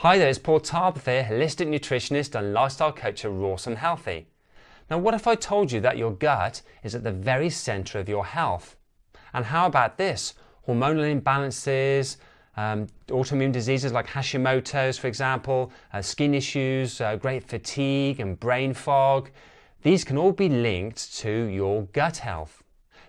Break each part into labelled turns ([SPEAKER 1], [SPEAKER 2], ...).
[SPEAKER 1] Hi there, it's Paul Tarbeth here, holistic nutritionist and lifestyle coach at Raw and Healthy. Now, what if I told you that your gut is at the very centre of your health? And how about this? Hormonal imbalances, autoimmune diseases like Hashimoto's, for example, skin issues, great fatigue and brain fog. These can all be linked to your gut health.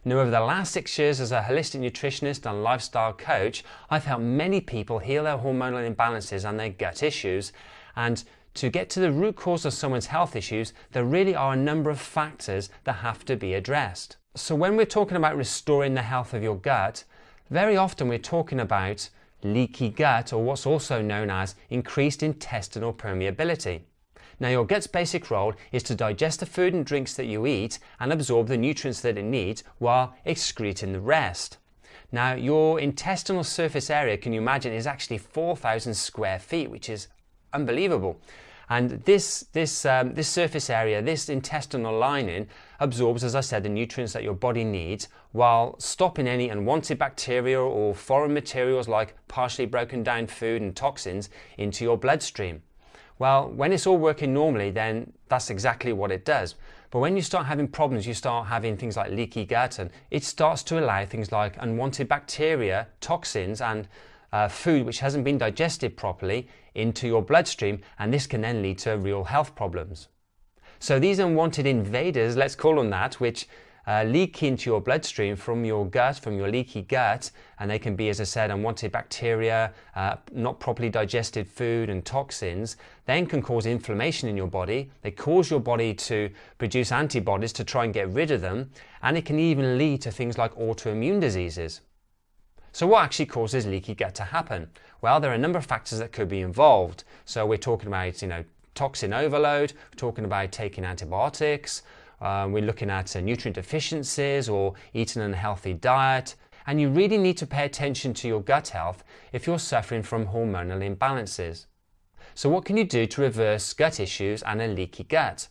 [SPEAKER 1] Now, over the last 6 years as a holistic nutritionist and lifestyle coach, I've helped many people heal their hormonal imbalances and their gut issues. And to get to the root cause of someone's health issues, there really are a number of factors that have to be addressed. So when we're talking about restoring the health of your gut, very often we're talking about leaky gut, or what's also known as increased intestinal permeability. Now, your gut's basic role is to digest the food and drinks that you eat and absorb the nutrients that it needs while excreting the rest. Now, your intestinal surface area, can you imagine, is actually 4,000 square feet, which is unbelievable. And this surface area, this intestinal lining, absorbs, as I said, the nutrients that your body needs while stopping any unwanted bacteria or foreign materials like partially broken down food and toxins into your bloodstream. Well, when it's all working normally, then that's exactly what it does. But when you start having problems, you start having things like leaky gut, and it starts to allow things like unwanted bacteria, toxins, and food which hasn't been digested properly into your bloodstream, and this can then lead to real health problems. So these unwanted invaders, let's call them that, which leak into your bloodstream from your gut, from your leaky gut, and they can be, as I said, unwanted bacteria, not properly digested food and toxins, then can cause inflammation in your body. They cause your body to produce antibodies to try and get rid of them, and it can even lead to things like autoimmune diseases. So what actually causes leaky gut to happen? Well, there are a number of factors that could be involved. So we're talking about, toxin overload, we're talking about taking antibiotics, we're looking at nutrient deficiencies or eating an unhealthy diet. And you really need to pay attention to your gut health if you're suffering from hormonal imbalances. So what can you do to reverse gut issues and a leaky gut?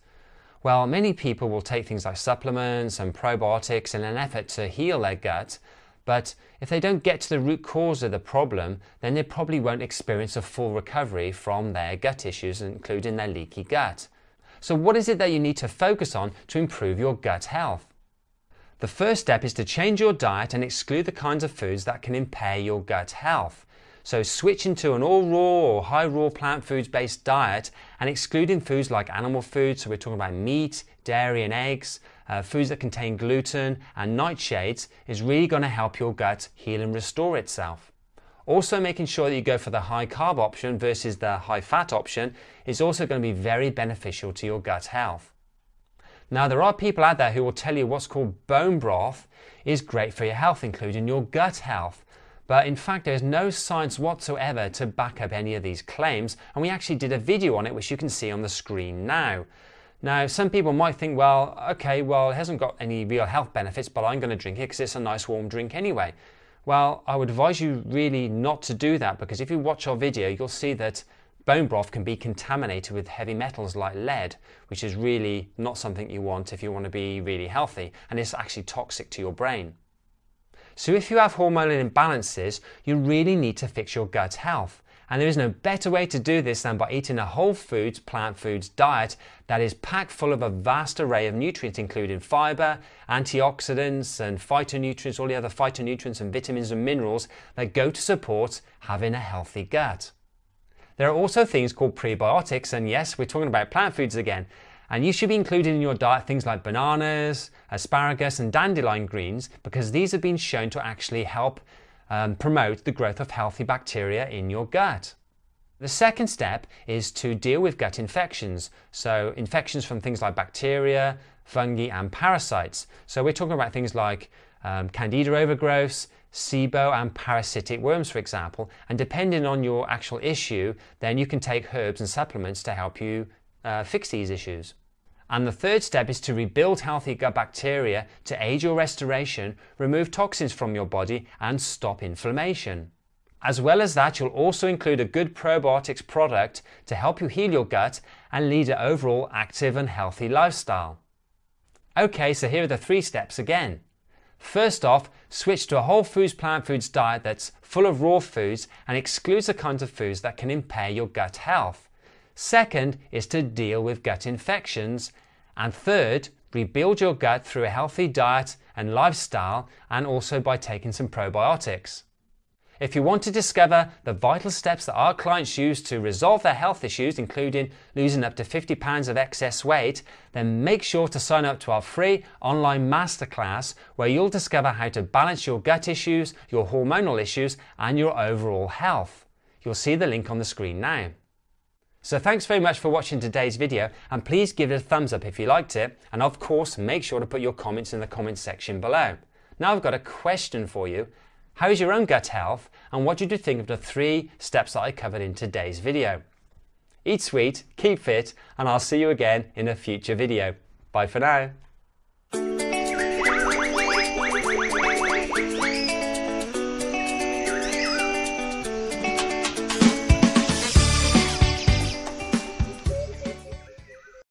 [SPEAKER 1] Well, many people will take things like supplements and probiotics in an effort to heal their gut. But if they don't get to the root cause of the problem, then they probably won't experience a full recovery from their gut issues, including their leaky gut. So what is it that you need to focus on to improve your gut health? The first step is to change your diet and exclude the kinds of foods that can impair your gut health. So switching to an all raw or high raw plant foods based diet and excluding foods like animal foods, so we're talking about meat, dairy and eggs, foods that contain gluten and nightshades, is really going to help your gut heal and restore itself. Also, making sure that you go for the high carb option versus the high fat option is also going to be very beneficial to your gut health. Now, there are people out there who will tell you what's called bone broth is great for your health, including your gut health. But in fact, there's no science whatsoever to back up any of these claims, and we actually did a video on it, which you can see on the screen now. Now, some people might think, well, it hasn't got any real health benefits, but I'm going to drink it because it's a nice warm drink anyway. Well, I would advise you really not to do that, because if you watch our video, you'll see that bone broth can be contaminated with heavy metals like lead, which is really not something you want if you want to be really healthy, and it's actually toxic to your brain. So if you have hormonal imbalances, you really need to fix your gut health. And there is no better way to do this than by eating a whole foods, plant foods diet that is packed full of a vast array of nutrients, including fiber, antioxidants and phytonutrients, all the other phytonutrients and vitamins and minerals that go to support having a healthy gut. There are also things called prebiotics, and yes, we're talking about plant foods again. And you should be including in your diet things like bananas, asparagus and dandelion greens, because these have been shown to actually help promote the growth of healthy bacteria in your gut. The second step is to deal with gut infections. So infections from things like bacteria, fungi and parasites. So we're talking about things like candida overgrowths, SIBO and parasitic worms, for example. And depending on your actual issue, then you can take herbs and supplements to help you fix these issues. And the third step is to rebuild healthy gut bacteria to aid your restoration, remove toxins from your body and stop inflammation. As well as that, you'll also include a good probiotics product to help you heal your gut and lead an overall active and healthy lifestyle. Okay, so here are the 3 steps again. First off, switch to a whole foods plant foods diet that's full of raw foods and excludes the kinds of foods that can impair your gut health. Second is to deal with gut infections. And third, rebuild your gut through a healthy diet and lifestyle, and also by taking some probiotics. If you want to discover the vital steps that our clients use to resolve their health issues, including losing up to 50 pounds of excess weight, then make sure to sign up to our free online masterclass where you'll discover how to balance your gut issues, your hormonal issues, and your overall health. You'll see the link on the screen now. So thanks very much for watching today's video, and please give it a thumbs up if you liked it, and of course make sure to put your comments in the comments section below. Now I've got a question for you. How's your own gut health, and what did you think of the 3 steps that I covered in today's video? Eat sweet, keep fit, and I'll see you again in a future video. Bye for now.